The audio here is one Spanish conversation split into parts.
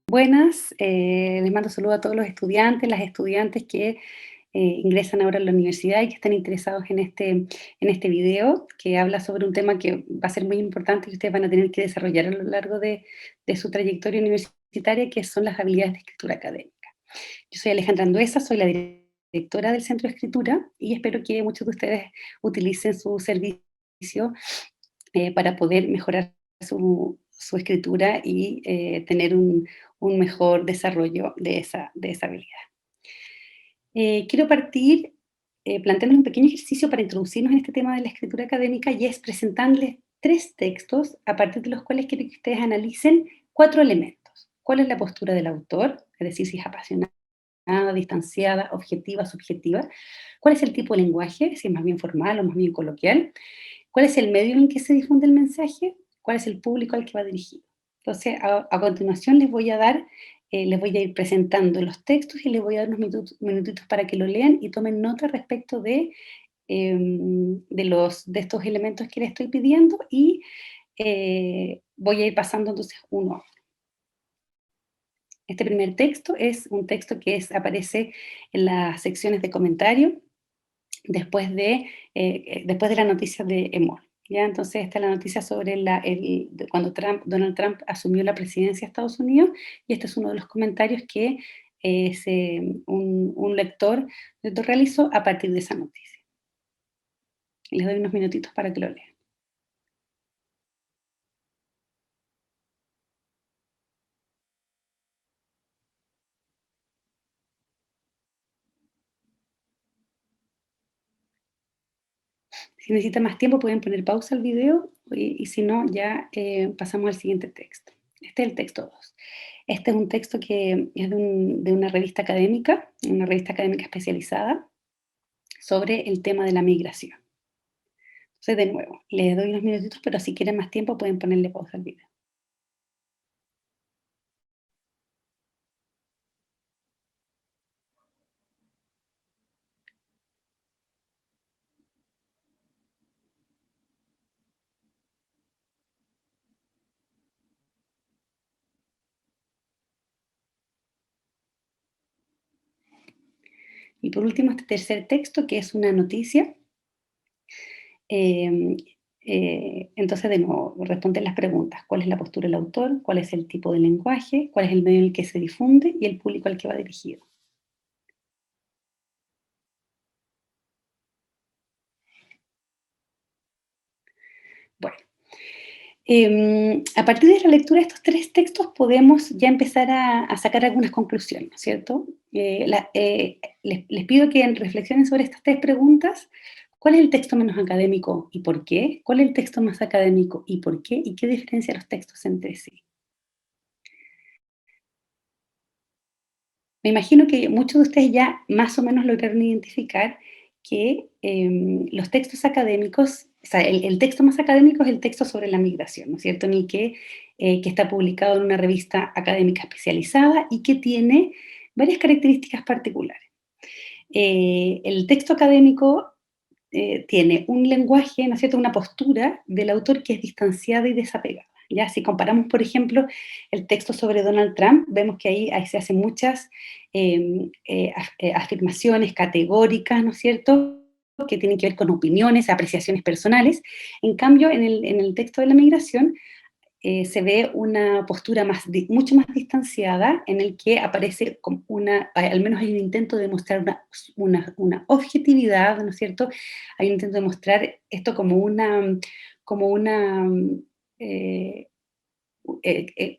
Buenas, les mando saludos a todos los estudiantes, las estudiantes que ingresan ahora a la universidad y que están interesados en este video, que habla sobre un tema que va a ser muy importante y que ustedes van a tener que desarrollar a lo largo de su trayectoria universitaria, que son las habilidades de escritura académica. Yo soy Alejandra Anduesa, soy la directora del Centro de Escritura y espero que muchos de ustedes utilicen su servicio para poder mejorar su escritura y tener un mejor desarrollo de esa habilidad. Quiero partir planteándoles un pequeño ejercicio para introducirnos en este tema de la escritura académica y es presentarles 3 textos a partir de los cuales quiero que ustedes analicen 4 elementos. ¿Cuál es la postura del autor? Es decir, si es apasionada, distanciada, objetiva, subjetiva. ¿Cuál es el tipo de lenguaje? Si es más bien formal o más bien coloquial. ¿Cuál es el medio en que se difunde el mensaje? ¿Cuál es el público al que va dirigido? Entonces, a continuación les voy a ir presentando los textos y les voy a dar unos minutitos para que lo lean y tomen nota respecto de estos elementos que les estoy pidiendo y voy a ir pasando entonces uno a uno. Este primer texto es un texto aparece en las secciones de comentario después de la noticia de Emol. ¿Ya? Entonces, esta es la noticia sobre cuando Donald Trump asumió la presidencia de Estados Unidos, y este es uno de los comentarios que un lector realizó a partir de esa noticia. Les doy unos minutitos para que lo lean. Si necesitan más tiempo, pueden poner pausa al video y si no, ya pasamos al siguiente texto. Este es el texto 2. Este es un texto que es de una revista académica especializada sobre el tema de la migración. Entonces, de nuevo, les doy unos minutitos, pero si quieren más tiempo pueden ponerle pausa al video. Y por último, este tercer texto, que es una noticia. Em, entonces, de nuevo, responder las preguntas. ¿Cuál es la postura del autor? ¿Cuál es el tipo de lenguaje? ¿Cuál es el medio en el que se difunde? Y el público al que va dirigido. Bueno, a partir de la lectura de estos 3 textos podemos ya empezar a sacar algunas conclusiones, ¿no es cierto? Les pido que reflexionen sobre estas 3 preguntas. ¿Cuál es el texto menos académico y por qué? ¿Cuál es el texto más académico y por qué? ¿Y qué diferencia los textos entre sí? Me imagino que muchos de ustedes ya más o menos lograron identificar que los textos académicos, o sea, el texto más académico es el texto sobre la migración, ¿no es cierto? En el que está publicado en una revista académica especializada y que tiene varias características particulares. El texto académico tiene un lenguaje, ¿no es cierto?, una postura del autor que es distanciada y desapegada. ¿Ya? Si comparamos, por ejemplo, el texto sobre Donald Trump, vemos que ahí se hacen muchas afirmaciones categóricas, ¿no es cierto?, que tienen que ver con opiniones, apreciaciones personales. En cambio, en el texto de la migración, se ve una postura mucho más distanciada, en el que aparece como al menos hay un intento de mostrar una objetividad, ¿no es cierto? Hay un intento de mostrar esto como eh,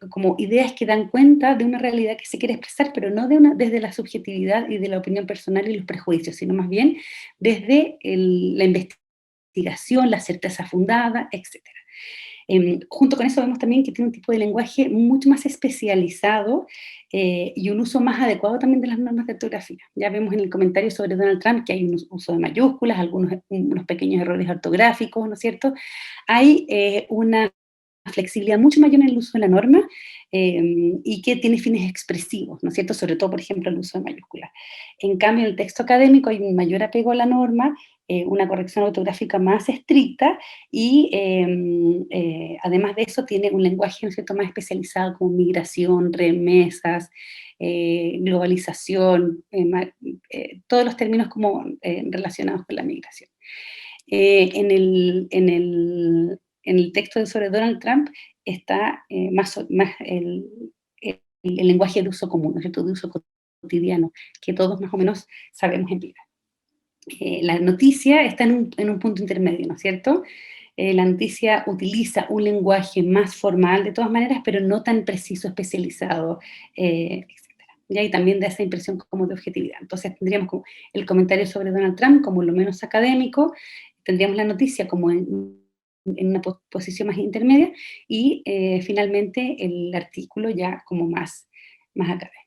como ideas que dan cuenta de una realidad que se quiere expresar, pero no desde la subjetividad y de la opinión personal y los prejuicios, sino más bien desde la investigación, la certeza fundada, etcétera. Junto con eso vemos también que tiene un tipo de lenguaje mucho más especializado y un uso más adecuado también de las normas de ortografía. Ya vemos en el comentario sobre Donald Trump que hay un uso de mayúsculas, unos pequeños errores ortográficos, ¿no es cierto? Hay una flexibilidad mucho mayor en el uso de la norma, y que tiene fines expresivos, ¿no es cierto? Sobre todo, por ejemplo, el uso de mayúsculas. En cambio, en el texto académico hay un mayor apego a la norma, una corrección ortográfica más estricta y además de eso tiene un lenguaje, ¿no es cierto?, más especializado como migración, remesas, globalización, todos los términos como relacionados con la migración. En el texto de sobre Donald Trump está más el lenguaje de uso común, ¿no es cierto?, de uso cotidiano, que todos más o menos sabemos emplear. La noticia está en un punto intermedio, ¿no es cierto? La noticia utiliza un lenguaje más formal de todas maneras, pero no tan preciso, especializado, etcétera. Y ahí también da esa impresión como de objetividad. Entonces tendríamos como el comentario sobre Donald Trump como lo menos académico, tendríamos la noticia como en una posición más intermedia y finalmente el artículo ya como más académico.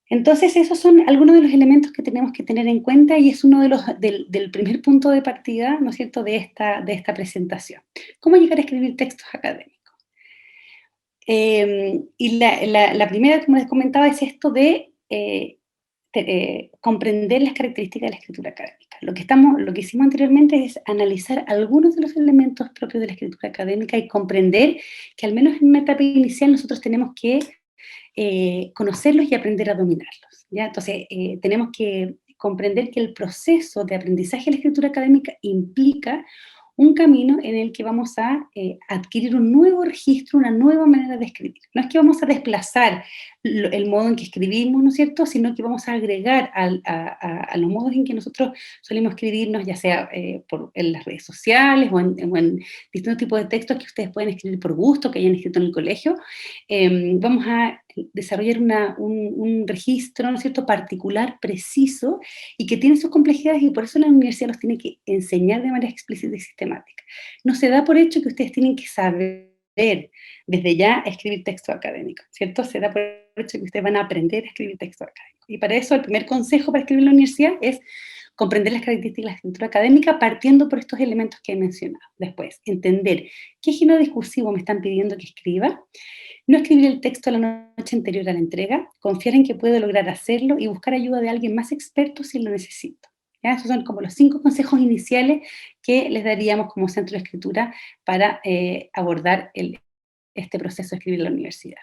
Entonces, esos son algunos de los elementos que tenemos que tener en cuenta y es uno de del primer punto de partida, ¿no es cierto?, de esta presentación. ¿Cómo llegar a escribir textos académicos? Y la primera, como les comentaba, es esto de comprender las características de la escritura académica. Lo que hicimos anteriormente es analizar algunos de los elementos propios de la escritura académica y comprender que al menos en una etapa inicial nosotros tenemos que conocerlos y aprender a dominarlos, ¿ya? Entonces, tenemos que comprender que el proceso de aprendizaje de la escritura académica implica un camino en el que vamos a adquirir un nuevo registro, una nueva manera de escribir. No es que vamos a desplazar el modo en que escribimos, ¿no es cierto?, sino que vamos a agregar a los modos en que nosotros solemos escribirnos, ya sea en las redes sociales o en distintos tipos de textos que ustedes pueden escribir por gusto, que hayan escrito en el colegio. Vamos a desarrollar un registro, ¿no es cierto?, particular, preciso, y que tiene sus complejidades, y por eso la universidad los tiene que enseñar de manera explícita y sistemática. No se da por hecho que ustedes tienen que saber desde ya escribir texto académico, ¿cierto? Se da por hecho que ustedes van a aprender a escribir texto académico. Y para eso el primer consejo para escribir en la universidad es comprender las características de la escritura académica partiendo por estos elementos que he mencionado. Después, entender qué género discursivo me están pidiendo que escriba, no escribir el texto la noche anterior a la entrega, confiar en que puedo lograr hacerlo y buscar ayuda de alguien más experto si lo necesito. ¿Ya? Esos son como los 5 consejos iniciales que les daríamos como centro de escritura para abordar este proceso de escribir en la universidad.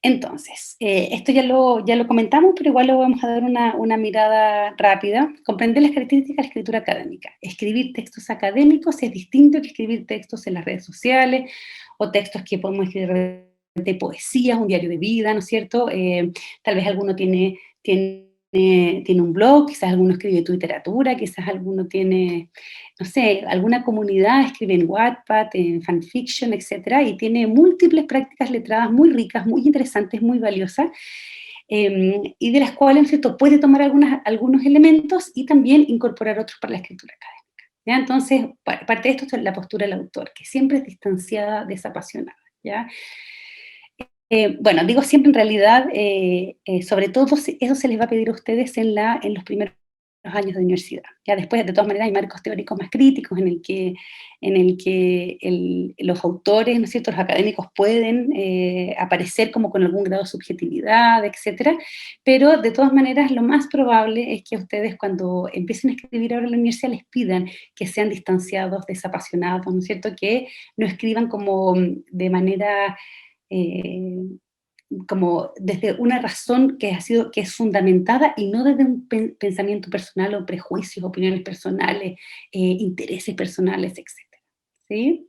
Entonces, esto ya lo comentamos, pero igual lo vamos a dar una mirada rápida. Comprender las características de la escritura académica. Escribir textos académicos es distinto que escribir textos en las redes sociales o textos que podemos escribir de poesías, un diario de vida, ¿no es cierto? Tal vez alguno tiene un blog, quizás alguno escribe tu literatura, quizás alguno tiene, no sé, alguna comunidad escribe en Wattpad, en fanfiction, etcétera, y tiene múltiples prácticas letradas muy ricas, muy interesantes, muy valiosas, y de las cuales, ¿no es cierto?, puede tomar algunos elementos y también incorporar otros para la escritura académica. ¿Ya? Entonces, parte de esto es la postura del autor, que siempre es distanciada, desapasionada, ¿ya? Bueno, digo siempre en realidad, sobre todo eso se les va a pedir a ustedes en los primeros años de universidad. Ya después, de todas maneras, hay marcos teóricos más críticos en el que los autores, ¿no es cierto?, los académicos pueden aparecer como con algún grado de subjetividad, etcétera, pero de todas maneras lo más probable es que ustedes cuando empiecen a escribir ahora en la universidad les pidan que sean distanciados, desapasionados, ¿no es cierto?, que no escriban como de manera eh, como desde una razón que es fundamentada y no desde un pensamiento personal o prejuicios, opiniones personales, intereses personales, etcétera, ¿sí?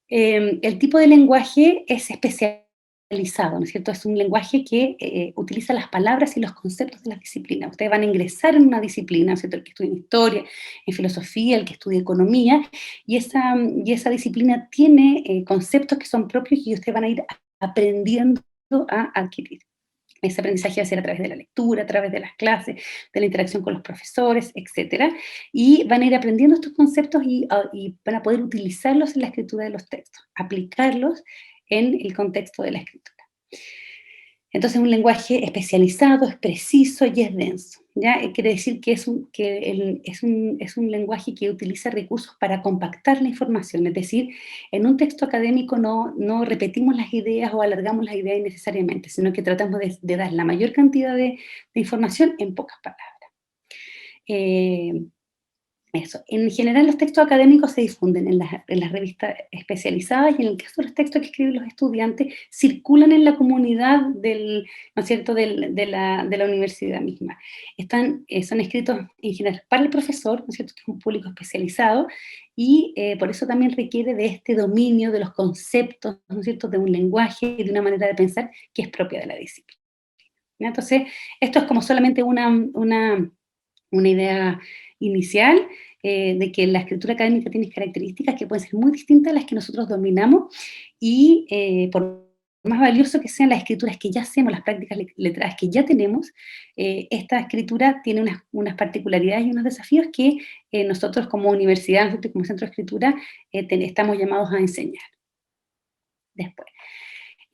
El tipo de lenguaje es especializado, ¿no es cierto? Es un lenguaje que utiliza las palabras y los conceptos de las disciplinas. Ustedes van a ingresar en una disciplina, ¿no es cierto? El que estudia historia, en filosofía, el que estudia economía, y esa disciplina tiene conceptos que son propios y ustedes van a ir aprendiendo a adquirir. Ese aprendizaje va a ser a través de la lectura, a través de las clases, de la interacción con los profesores, etcétera, y van a ir aprendiendo estos conceptos y van a poder utilizarlos en la escritura de los textos, aplicarlos en el contexto de la escritura. Entonces, un lenguaje especializado, es preciso y es denso, ¿ya? Quiere decir que es un lenguaje que utiliza recursos para compactar la información, es decir, en un texto académico no repetimos las ideas o alargamos las ideas innecesariamente, sino que tratamos de dar la mayor cantidad de información en pocas palabras. Eh, Eso. En general, los textos académicos se difunden en las revistas especializadas y en el caso de los textos que escriben los estudiantes, circulan en la comunidad ¿no es cierto?, de la universidad misma. Son escritos en general para el profesor, ¿no es cierto?, que es un público especializado, y por eso también requiere de este dominio de los conceptos, ¿no es cierto?, de un lenguaje y de una manera de pensar que es propia de la disciplina. ¿Ya? Entonces, esto es como solamente una idea inicial, de que la escritura académica tiene características que pueden ser muy distintas a las que nosotros dominamos y por más valioso que sean las escrituras que ya hacemos, las prácticas letradas que ya tenemos, esta escritura tiene unas particularidades y unos desafíos que nosotros como universidad, nosotros como centro de escritura, estamos llamados a enseñar después.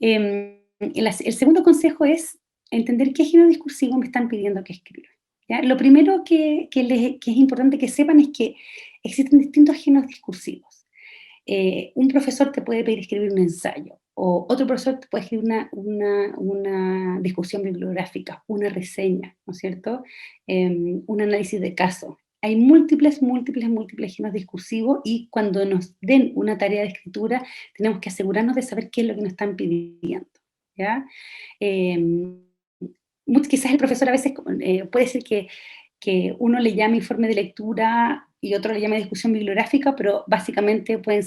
El segundo consejo es entender qué género discursivo me están pidiendo que escriba. ¿Ya? Lo primero que es importante que sepan es que existen distintos géneros discursivos. Un profesor te puede pedir escribir un ensayo, o otro profesor te puede escribir una discusión bibliográfica, una reseña, ¿no es cierto? Un análisis de caso. Hay múltiples géneros discursivos y cuando nos den una tarea de escritura tenemos que asegurarnos de saber qué es lo que nos están pidiendo, ¿ya? Em, Quizás el profesor a veces puede ser que uno le llame informe de lectura y otro le llame discusión bibliográfica, pero básicamente pueden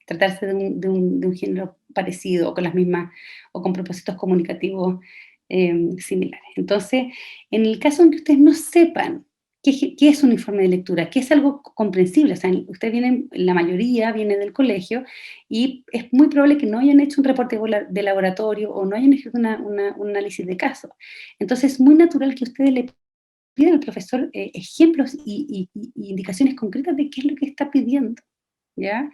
tratarse de un género parecido o con las mismas, o con propósitos comunicativos similares. Entonces, en el caso en que ustedes no sepan qué es un informe de lectura, qué es algo comprensible, o sea, ustedes vienen, la mayoría viene del colegio y es muy probable que no hayan hecho un reporte de laboratorio o no hayan hecho un análisis de caso. Entonces, es muy natural que ustedes le pidan al profesor ejemplos y indicaciones concretas de qué es lo que está pidiendo, ¿ya?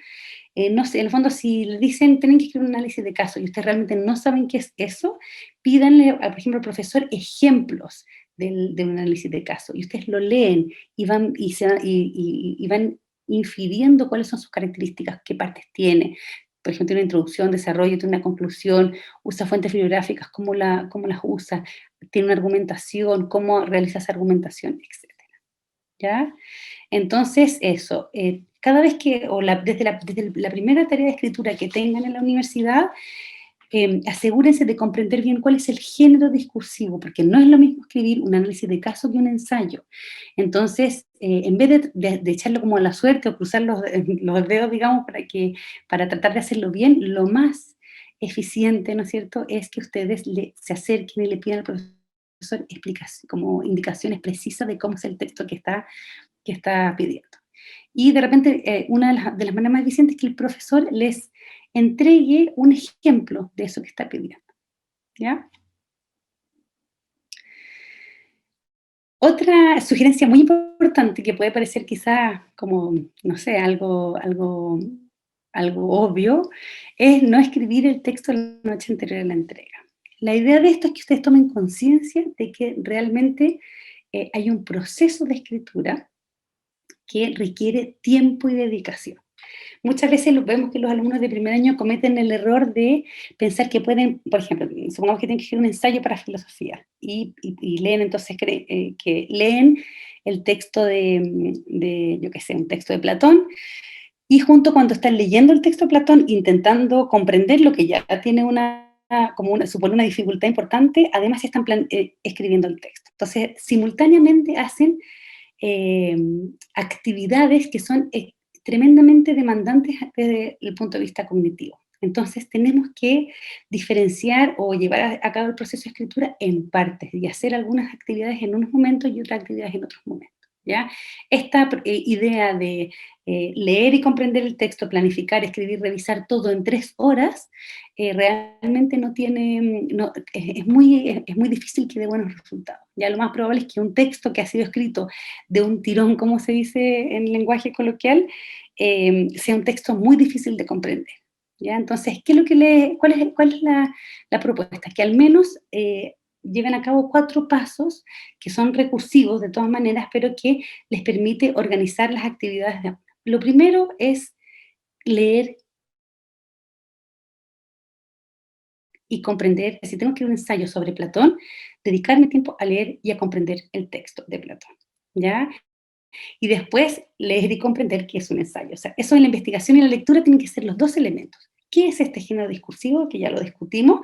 No sé, en el fondo, si le dicen, tienen que escribir un análisis de caso y ustedes realmente no saben qué es eso, pídanle, por ejemplo, al profesor ejemplos de un análisis de caso y ustedes lo leen y van infiriendo cuáles son sus características, qué partes tiene. Por ejemplo, tiene una introducción, desarrollo, tiene una conclusión, usa fuentes bibliográficas, cómo las usa, tiene una argumentación, cómo realiza esa argumentación, etcétera, ¿ya? Entonces, eso, cada vez que, desde la primera tarea de escritura que tengan en la universidad, asegúrense de comprender bien cuál es el género discursivo, porque no es lo mismo escribir un análisis de caso que un ensayo. Entonces, en vez de echarlo como a la suerte o cruzar los dedos, digamos, para tratar de hacerlo bien, lo más eficiente, ¿no es cierto?, es que ustedes se acerquen y le pidan al profesor como indicaciones precisas de cómo es el texto que está pidiendo. Y de repente, una de las maneras más eficientes es que el profesor les entregue un ejemplo de eso que está pidiendo, ¿ya? Otra sugerencia muy importante que puede parecer quizás como, no sé, algo obvio, es no escribir el texto la noche anterior a la entrega. La idea de esto es que ustedes tomen conciencia de que realmente hay un proceso de escritura que requiere tiempo y dedicación. Muchas veces vemos que los alumnos de primer año cometen el error de pensar que pueden, por ejemplo, supongamos que tienen que escribir un ensayo para filosofía y leen entonces que leen el texto yo qué sé, un texto de Platón, y junto cuando están leyendo el texto de Platón, intentando comprender lo que ya tiene supone una dificultad importante, además están escribiendo el texto. Entonces, simultáneamente hacen eh, actividades que son tremendamente demandantes desde el punto de vista cognitivo. Entonces tenemos que diferenciar o llevar a cabo el proceso de escritura en partes y hacer algunas actividades en unos momentos y otras actividades en otros momentos, ¿ya? Esta idea de leer y comprender el texto, planificar, escribir, revisar todo en 3 horas, realmente no tiene, no, es muy difícil que dé buenos resultados. Ya lo más probable es que un texto que ha sido escrito de un tirón, como se dice en lenguaje coloquial, sea un texto muy difícil de comprender. ¿ya? Entonces, ¿qué es lo que cuál es la propuesta? Que al menos lleven a cabo 4 pasos que son recursivos de todas maneras, pero que les permite organizar las actividades de a uno. Lo primero es leer y comprender, si tengo que un ensayo sobre Platón, dedicarme tiempo a leer y a comprender el texto de Platón, ¿ya? Y después leer y comprender qué es un ensayo. O sea, eso en la investigación y la lectura tienen que ser los 2 elementos. ¿Qué es este género discursivo? Que ya lo discutimos.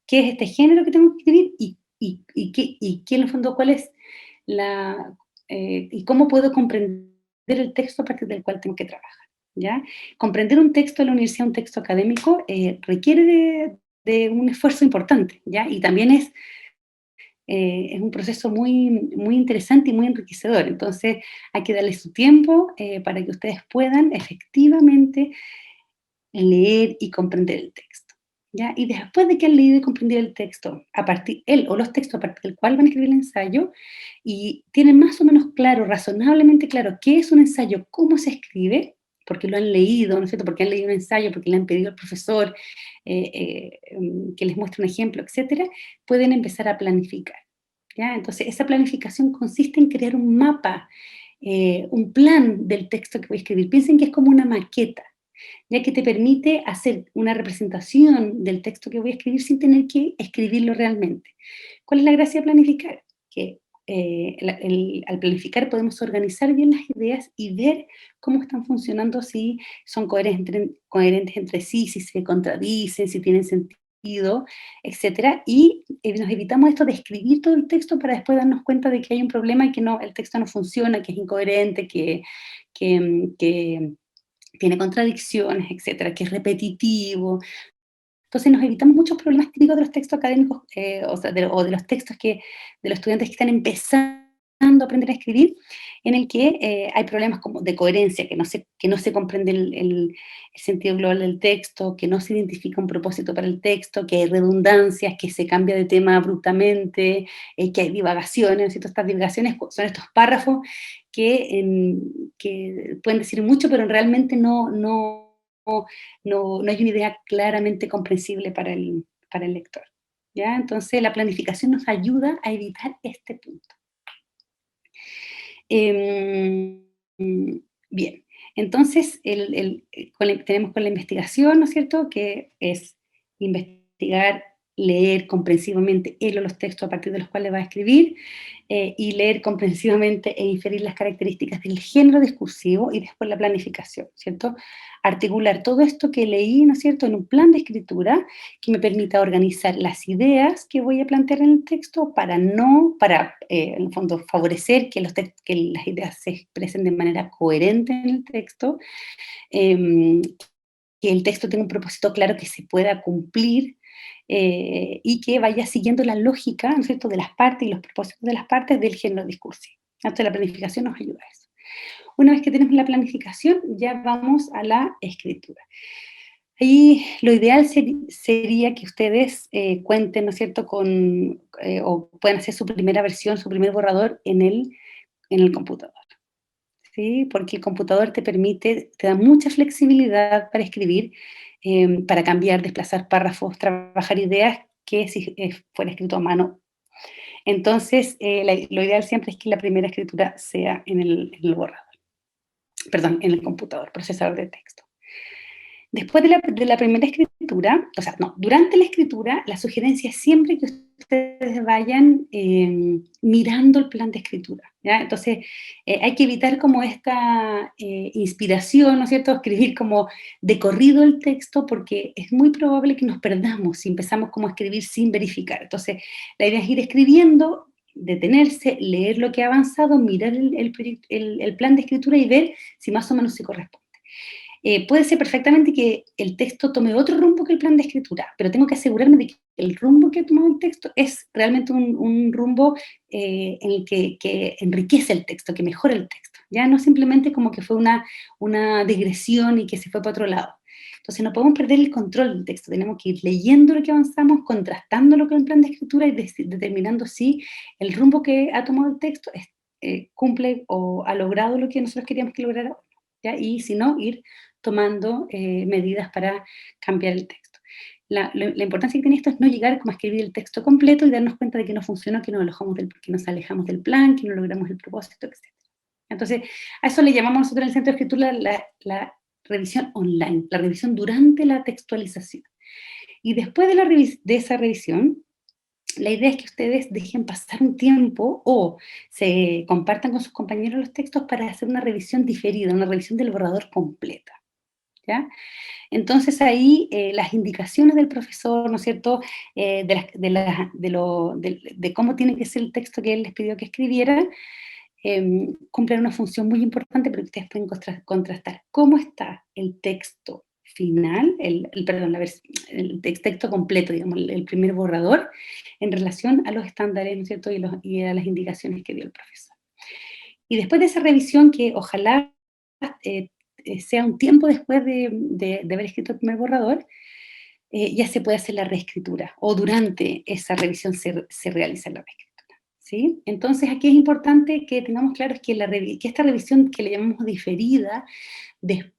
¿Qué es este género que tengo que escribir? Y qué en el fondo, cuál es la, y cómo puedo comprender el texto a partir del cual tengo que trabajar, ¿ya? Comprender un texto en la universidad, un texto académico, requiere de un esfuerzo importante, ¿ya? Y también es un proceso muy, muy interesante y muy enriquecedor. Entonces, hay que darle su tiempo para que ustedes puedan efectivamente leer y comprender el texto, ¿ya? Y después de que han leído y comprendido el texto, él o los textos a partir del cual van a escribir el ensayo, y tienen más o menos claro, razonablemente claro, qué es un ensayo, cómo se escribe, porque lo han leído, ¿no es cierto? Porque han leído un ensayo, porque le han pedido al profesor que les muestre un ejemplo, etcétera, pueden empezar a planificar, ¿ya? Entonces, esa planificación consiste en crear un mapa, un plan del texto que voy a escribir. Piensen que es como una maqueta, ya que te permite hacer una representación del texto que voy a escribir sin tener que escribirlo realmente. ¿Cuál es la gracia de planificar? Que al planificar podemos organizar bien las ideas y ver cómo están funcionando, si son coherentes entre sí, si se contradicen, si tienen sentido, etcétera. Y nos evitamos esto de escribir todo el texto para después darnos cuenta de que hay un problema y que no, el texto no funciona, que es incoherente, que tiene contradicciones, etcétera, que es repetitivo. Entonces nos evitamos muchos problemas típicos de los textos académicos, o sea, o de los textos de los estudiantes que están empezando a aprender a escribir, en el que hay problemas como de coherencia, que no se comprende el sentido global del texto, que no se identifica un propósito para el texto, que hay redundancias, que se cambia de tema abruptamente, que hay divagaciones, ¿no es cierto? Estas divagaciones son estos párrafos que pueden decir mucho, pero realmente no hay una idea claramente comprensible para el lector, ¿ya? Entonces, la planificación nos ayuda a evitar este punto. Em, bien, entonces, tenemos con la investigación, ¿no es cierto?, que es investigar, leer comprensivamente él o los textos a partir de los cuales va a escribir, y leer comprensivamente e inferir las características del género discursivo y después la planificación, ¿cierto? Articular todo esto que leí, ¿no es cierto?, en un plan de escritura que me permita organizar las ideas que voy a plantear en el texto en el fondo, favorecer que las ideas se expresen de manera coherente en el texto, em, que el texto tenga un propósito claro que se pueda cumplir, y que vaya siguiendo la lógica, ¿no es cierto?, de las partes y los propósitos de las partes del género discursivo. Entonces, la planificación nos ayuda a eso. Una vez que tenemos la planificación, ya vamos a la escritura. Ahí lo ideal sería que ustedes cuenten, ¿no es cierto?, o puedan hacer su primera versión, su primer borrador en el computador, ¿sí? Porque el computador te da mucha flexibilidad para escribir, para cambiar, desplazar párrafos, trabajar ideas que si fuera escrito a mano. Entonces, lo ideal siempre es que la primera escritura sea en el borrador, perdón, en el computador, procesador de texto. Después de la primera escritura, o sea, no, durante la escritura, la sugerencia es siempre que ustedes vayan mirando el plan de escritura, ¿ya? Entonces, hay que evitar como esta inspiración, ¿no es cierto?, escribir como de corrido el texto, porque es muy probable que nos perdamos si empezamos como a escribir sin verificar. Entonces, la idea es ir escribiendo, detenerse, leer lo que ha avanzado, mirar el plan de escritura y ver si más o menos se corresponde. Puede ser perfectamente que el texto tome otro rumbo que el plan de escritura, pero tengo que asegurarme de que el rumbo que ha tomado el texto es realmente un rumbo en el que enriquece el texto, que mejora el texto, ya no simplemente como que fue una digresión y que se fue para otro lado. Entonces no podemos perder el control del texto, tenemos que ir leyendo lo que avanzamos, contrastándolo con el plan de escritura y determinando si el rumbo que ha tomado el texto cumple o ha logrado lo que nosotros queríamos que lograra. ¿ya? Y si no, ir tomando medidas para cambiar el texto. La importancia que tiene esto es no llegar como a escribir el texto completo y darnos cuenta de que no funcionó, que nos alejamos del plan, que no logramos el propósito, etc. Entonces, a eso le llamamos nosotros en el Centro de Escritura la revisión online, la revisión durante la textualización. Y después de esa revisión, la idea es que ustedes dejen pasar un tiempo o se compartan con sus compañeros los textos para hacer una revisión diferida, una revisión del borrador completa, ¿ya? Entonces ahí las indicaciones del profesor, ¿no es cierto?, de cómo tiene que ser el texto que él les pidió que escribieran, cumplen una función muy importante, pero ustedes pueden contrastar cómo está el texto final, perdón, el texto completo, digamos, el primer borrador, en relación a los estándares, ¿no es cierto?, y a las indicaciones que dio el profesor. Y después de esa revisión, que ojalá eh, sea un tiempo después de haber escrito el primer borrador, ya se puede hacer la reescritura, o durante esa revisión se realiza la reescritura, ¿sí? Entonces, aquí es importante que tengamos claro es que, que esta revisión que le llamamos diferida, des-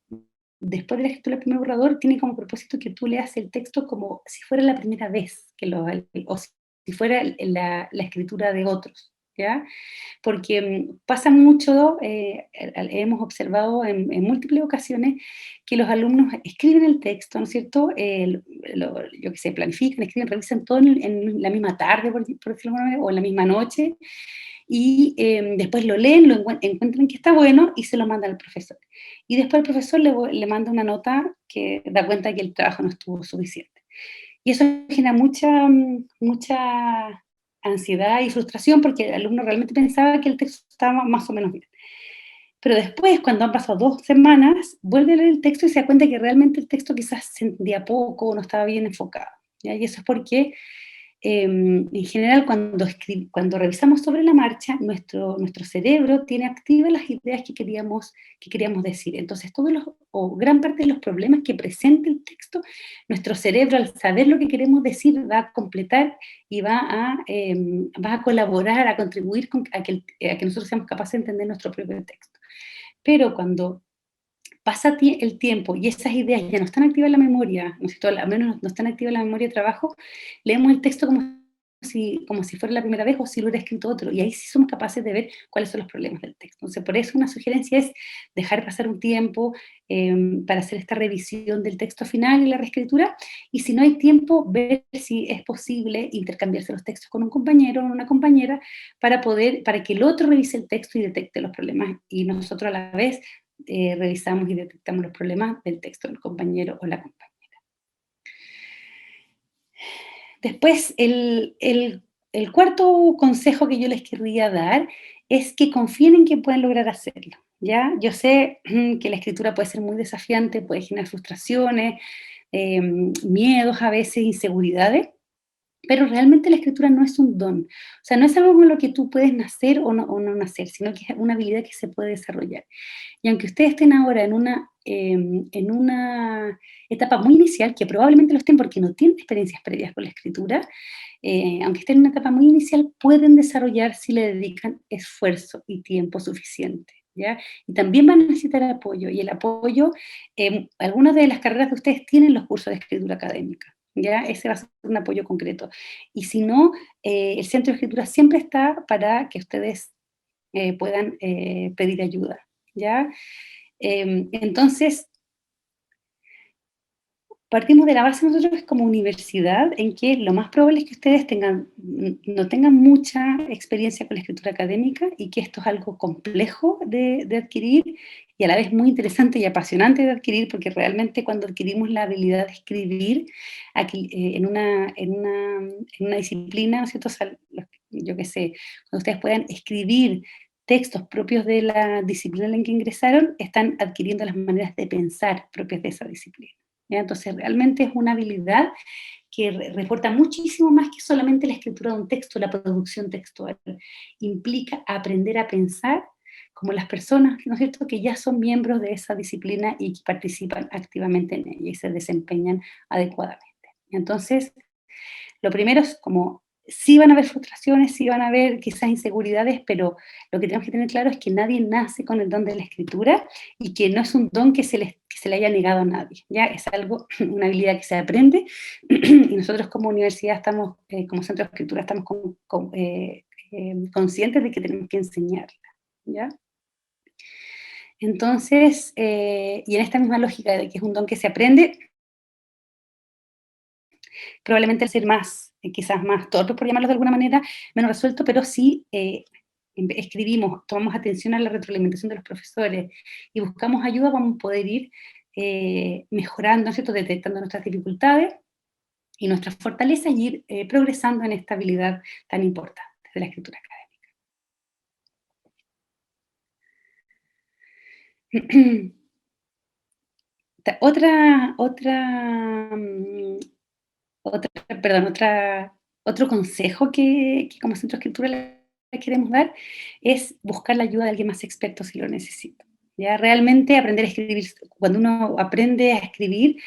después de la escritura del primer borrador, tiene como propósito que tú leas el texto como si fuera la primera vez o si fuera la escritura de otros, ¿ya? Porque pasa mucho, hemos observado en múltiples ocasiones que los alumnos escriben el texto, ¿no es cierto? Yo qué sé, planifican, escriben, revisan todo en la misma tarde, por decirlo de alguna manera, o en la misma noche, y después lo leen, encuentran que está bueno y se lo mandan al profesor. Y después el profesor le manda una nota que da cuenta que el trabajo no estuvo suficiente. Y eso genera mucha ansiedad y frustración porque el alumno realmente pensaba que el texto estaba más o menos bien. Pero después, cuando han pasado 2 semanas, vuelve a leer el texto y se da cuenta que realmente el texto quizás se entendía poco, no estaba bien enfocado, ¿ya? Y eso es porque en general, cuando revisamos sobre la marcha, nuestro cerebro tiene activas las ideas que queríamos decir. Entonces, o gran parte de los problemas que presenta el texto, nuestro cerebro, al saber lo que queremos decir, va a completar y va a colaborar, a contribuir a que nosotros seamos capaces de entender nuestro propio texto. Pero cuando pasa el tiempo y esas ideas ya no están activas en la memoria, ¿no es cierto? Al menos no están activas en la memoria de trabajo, leemos el texto como si fuera la primera vez o si lo hubiera escrito otro, y ahí sí somos capaces de ver cuáles son los problemas del texto. Entonces, por eso una sugerencia es dejar pasar un tiempo para hacer esta revisión del texto final y la reescritura, y si no hay tiempo, ver si es posible intercambiarse los textos con un compañero o una compañera para que el otro revise el texto y detecte los problemas, y nosotros a la vez revisamos y detectamos los problemas del texto del compañero o la compañera. Después, el cuarto consejo que yo les querría dar es que confíen en que pueden lograr hacerlo, ¿ya? Yo sé que la escritura puede ser muy desafiante, puede generar frustraciones, miedos a veces, inseguridades, pero realmente la escritura no es un don. O sea, no es algo con lo que tú puedes nacer o no nacer, sino que es una habilidad que se puede desarrollar. Y aunque ustedes estén ahora en una etapa muy inicial, que probablemente lo estén porque no tienen experiencias previas con la escritura, aunque estén en una etapa muy inicial, pueden desarrollar si le dedican esfuerzo y tiempo suficiente, ¿ya? Y también van a necesitar apoyo, y el apoyo, algunas de las carreras de ustedes tienen los cursos de escritura académica, ¿ya? Ese va a ser un apoyo concreto. Y si no, el Centro de Escritura siempre está para que ustedes puedan pedir ayuda, ¿ya? Entonces, partimos de la base nosotros como universidad en que lo más probable es que ustedes no tengan mucha experiencia con la escritura académica y que esto es algo complejo de adquirir y a la vez muy interesante y apasionante de adquirir, porque realmente cuando adquirimos la habilidad de escribir en una disciplina, ¿no es cierto? O sea, yo qué sé, cuando ustedes puedan escribir textos propios de la disciplina en la que ingresaron, están adquiriendo las maneras de pensar propias de esa disciplina, ¿ya? Entonces, realmente es una habilidad que reporta muchísimo más que solamente la escritura de un texto, la producción textual. Implica aprender a pensar como las personas, ¿no es cierto?, que ya son miembros de esa disciplina y que participan activamente en ella y se desempeñan adecuadamente. Entonces, lo primero es como Sí van a haber frustraciones, sí van a haber quizás inseguridades, pero lo que tenemos que tener claro es que nadie nace con el don de la escritura y que no es un don que se le haya negado a nadie, ¿ya? Es algo, una habilidad que se aprende y nosotros como universidad estamos, como centro de escritura, estamos conscientes de que tenemos que enseñarla, ¿ya? Entonces, y en esta misma lógica de que es un don que se aprende, probablemente ser más, quizás más torpe, por llamarlo de alguna manera, menos resuelto, pero sí escribimos, tomamos atención a la retroalimentación de los profesores y buscamos ayuda, vamos a poder ir mejorando, ¿no es cierto?, detectando nuestras dificultades y nuestras fortalezas y ir progresando en esta habilidad tan importante de la escritura académica. Otra, otra, perdón, otro consejo que como centro de escritura le queremos dar es buscar la ayuda de alguien más experto si lo necesita. Ya realmente aprender a escribir, cuando uno aprende a escribir,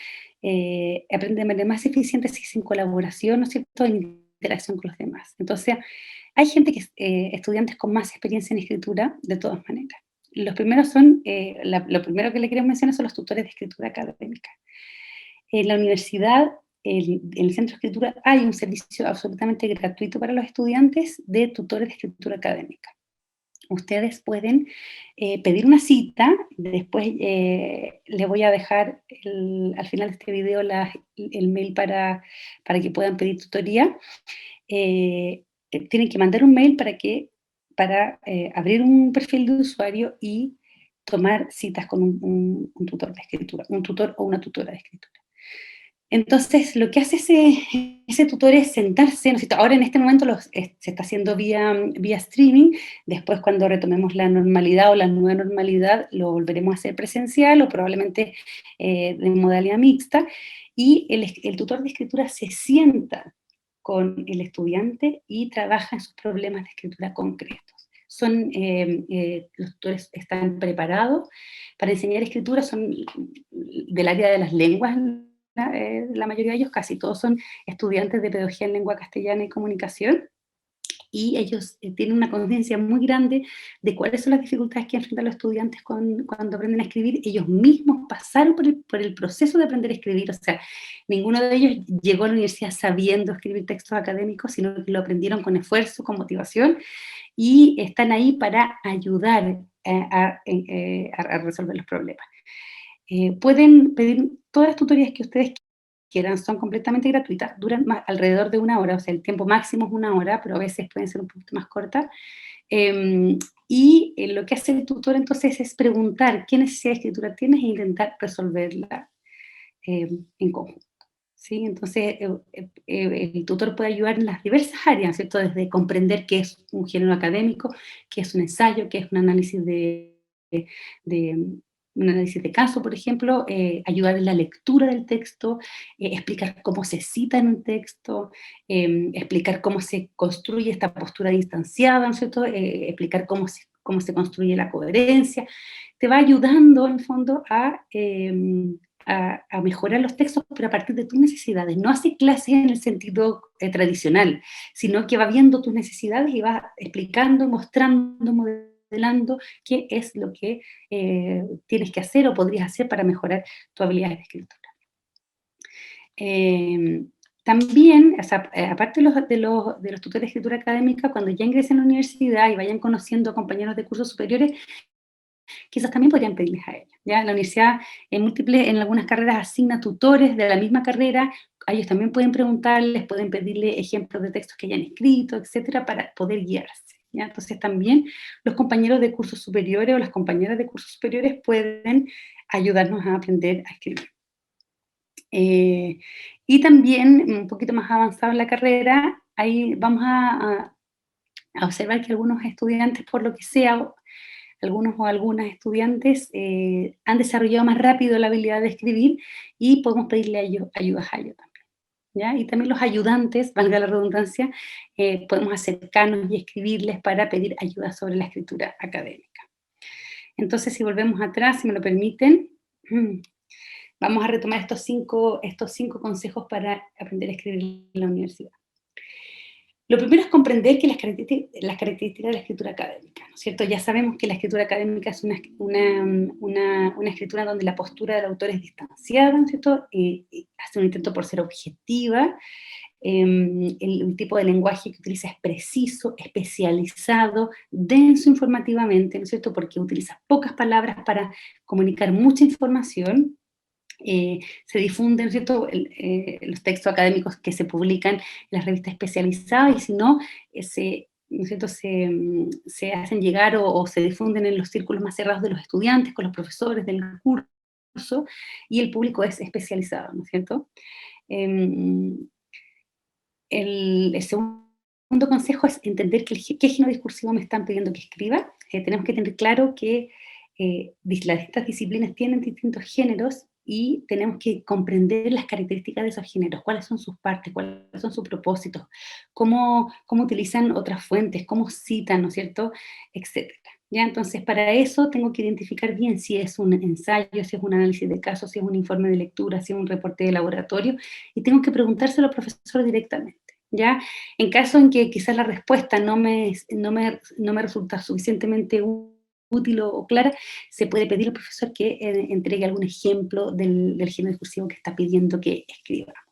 aprende de manera más eficiente si es en colaboración, ¿no es cierto?, en interacción con los demás. Entonces, hay gente que, estudiantes con más experiencia en escritura, de todas maneras. Los primeros son, lo primero que le queremos mencionar son los tutores de escritura académica. En la universidad, en el centro de escritura, hay un servicio absolutamente gratuito para los estudiantes de tutores de escritura académica. Ustedes pueden pedir una cita, después les voy a dejar al final de este video el mail para que puedan pedir tutoría. Tienen que mandar un mail para abrir un perfil de usuario y tomar citas con un tutor de escritura, un tutor o una tutora de escritura. Entonces, lo que hace ese tutor es sentarse, ¿no es cierto? Ahora en este momento se está haciendo vía streaming, después cuando retomemos la normalidad o la nueva normalidad lo volveremos a hacer presencial o probablemente de modalidad mixta, y el tutor de escritura se sienta con el estudiante y trabaja en sus problemas de escritura concretos. Los tutores están preparados para enseñar escritura, son del área de las lenguas, la mayoría de ellos, casi todos son estudiantes de pedagogía en lengua castellana y comunicación, y ellos tienen una conciencia muy grande de cuáles son las dificultades que enfrentan los estudiantes cuando aprenden a escribir. Ellos mismos pasaron por el proceso de aprender a escribir, o sea, ninguno de ellos llegó a la universidad sabiendo escribir textos académicos, sino que lo aprendieron con esfuerzo, con motivación, y están ahí para ayudar a resolver los problemas. Pueden pedir todas las tutorías que ustedes quieran, son completamente gratuitas, duran alrededor de una hora, o sea, el tiempo máximo es una hora, pero a veces pueden ser un poquito más cortas. Eh, lo que hace el tutor entonces es preguntar qué necesidad de escritura tienes e intentar resolverla en conjunto. ¿Sí? Entonces, el tutor puede ayudar en las diversas áreas, ¿cierto? Desde comprender qué es un género académico, qué es un ensayo, qué es un análisis de un análisis de caso, por ejemplo, ayudar en la lectura del texto, explicar cómo se cita en un texto, explicar cómo se construye esta postura distanciada, ¿no es cierto? Explicar cómo se construye la coherencia. Te va ayudando, en el fondo, a mejorar los textos, pero a partir de tus necesidades. No hace clases en el sentido tradicional, sino que va viendo tus necesidades y va explicando, mostrando, modelando qué es lo que tienes que hacer o podrías hacer para mejorar tu habilidad de escritura. Eh, También, o sea, aparte de los tutores de escritura académica, cuando ya ingresen a la universidad y vayan conociendo a compañeros de cursos superiores, quizás también podrían pedirles a ellos, ¿ya? La universidad en algunas carreras asigna tutores de la misma carrera, a ellos también pueden preguntarles, pueden pedirle ejemplos de textos que hayan escrito, etcétera, para poder guiarse, ¿ya? Entonces también los compañeros de cursos superiores o las compañeras de cursos superiores pueden ayudarnos a aprender a escribir. Eh, y también, un poquito más avanzado en la carrera, ahí vamos a observar que algunos estudiantes, por lo que sea, algunos o algunas estudiantes han desarrollado más rápido la habilidad de escribir y podemos pedirle ayudas a ellos también, ¿ya? Y también los ayudantes, valga la redundancia, podemos acercarnos y escribirles para pedir ayuda sobre la escritura académica. Entonces, si volvemos atrás, si me lo permiten, vamos a retomar estos cinco consejos para aprender a escribir en la universidad. Lo primero es comprender que las características de la escritura académica, ¿no es cierto? Ya sabemos que la escritura académica es una escritura donde la postura del autor es distanciada, ¿no es cierto? Y hace un intento por ser objetiva. El tipo de lenguaje que utiliza es preciso, especializado, denso informativamente, ¿no es cierto? Porque utiliza pocas palabras para comunicar mucha información. Se difunden, ¿cierto?, los textos académicos que se publican en las revistas especializadas, y si no, ¿no es cierto?, se hacen llegar o se difunden en los círculos más cerrados de los estudiantes, con los profesores del curso, y el público es especializado, ¿no es cierto? Em, el segundo consejo es entender qué género discursivo me están pidiendo que escriba. Tenemos que tener claro que las distintas disciplinas tienen distintos géneros y tenemos que comprender las características de esos géneros, cuáles son sus partes, cuáles son sus propósitos, cómo utilizan otras fuentes, cómo citan, ¿no es cierto?, etcétera. ¿Ya? Entonces, para eso tengo que identificar bien si es un ensayo, si es un análisis de casos, si es un informe de lectura, si es un reporte de laboratorio, y tengo que preguntárselo al profesor directamente, ¿ya? En caso en que quizás la respuesta no me resulta suficientemente útil o clara, se puede pedir al profesor que entregue algún ejemplo del género discursivo que está pidiendo que escribamos.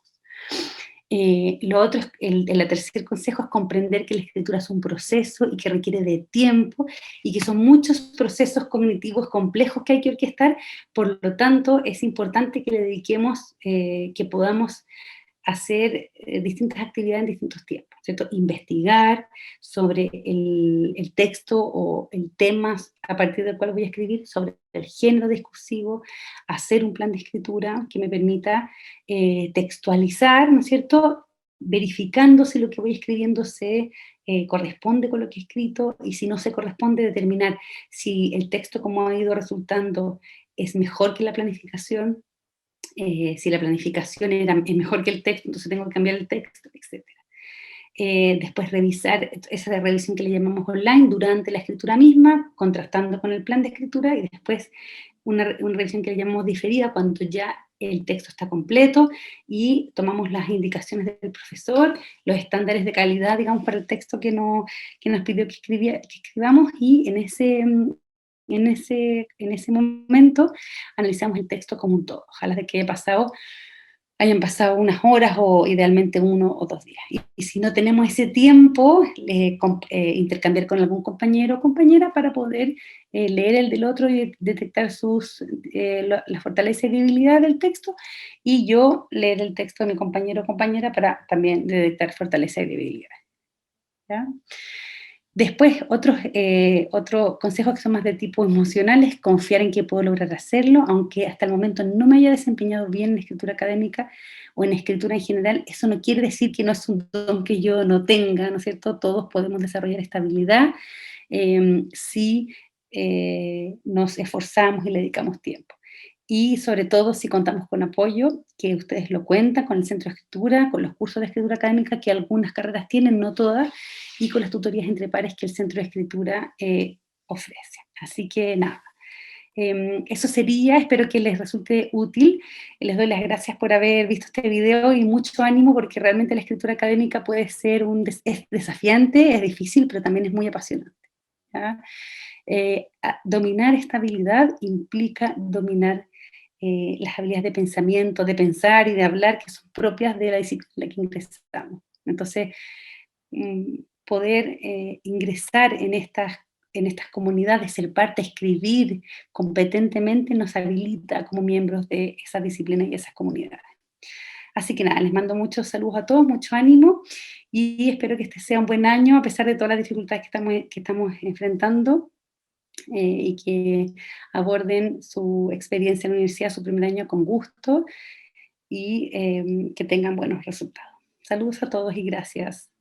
Lo otro es, el tercer consejo es comprender que la escritura es un proceso y que requiere de tiempo y que son muchos procesos cognitivos complejos que hay que orquestar. Por lo tanto, es importante que le dediquemos, que podamos hacer distintas actividades en distintos tiempos, ¿cierto? Investigar sobre el texto o el tema a partir del cual voy a escribir, sobre el género discursivo, hacer un plan de escritura que me permita textualizar, ¿no es cierto? Verificando si lo que voy escribiendo se corresponde con lo que he escrito, y si no se corresponde, determinar si el texto como ha ido resultando es mejor que la planificación, si la planificación es mejor que el texto, entonces tengo que cambiar el texto, etcétera. Después revisar esa revisión que le llamamos online durante la escritura misma, contrastando con el plan de escritura, y después una revisión que le llamamos diferida, cuando ya el texto está completo y tomamos las indicaciones del profesor, los estándares de calidad, digamos, para el texto que nos pidió que escribamos, y en ese momento analizamos el texto como un todo. Ojalá de que hayan pasado unas horas o idealmente 1 o 2 días. Y si no tenemos ese tiempo, intercambiar con algún compañero o compañera para poder leer el del otro y detectar la fortaleza y debilidad del texto, y yo leer el texto de mi compañero o compañera para también detectar fortaleza y debilidad. ¿Ya? Después, otros consejos que son más de tipo emocional es confiar en que puedo lograr hacerlo, aunque hasta el momento no me haya desempeñado bien en escritura académica o en escritura en general. Eso no quiere decir que no es un don que yo no tenga, ¿no es cierto? Todos podemos desarrollar esta habilidad si nos esforzamos y le dedicamos tiempo. Y sobre todo si contamos con apoyo, que ustedes lo cuentan, con el centro de escritura, con los cursos de escritura académica que algunas carreras tienen, no todas, y con las tutorías entre pares que el centro de escritura ofrece. Así que nada, eso sería, espero que les resulte útil. Les doy las gracias por haber visto este video y mucho ánimo, porque realmente la escritura académica puede ser es desafiante, es difícil, pero también es muy apasionante, ¿ya? Dominar esta habilidad implica dominar las habilidades de pensamiento, de pensar y de hablar, que son propias de la disciplina en la que ingresamos. Entonces, poder ingresar en estas comunidades, ser parte, escribir competentemente, nos habilita como miembros de esas disciplinas y esas comunidades. Así que nada, les mando muchos saludos a todos, mucho ánimo, y espero que este sea un buen año a pesar de todas las dificultades que estamos enfrentando, y que aborden su experiencia en la universidad, su primer año, con gusto, y que tengan buenos resultados. Saludos a todos y gracias.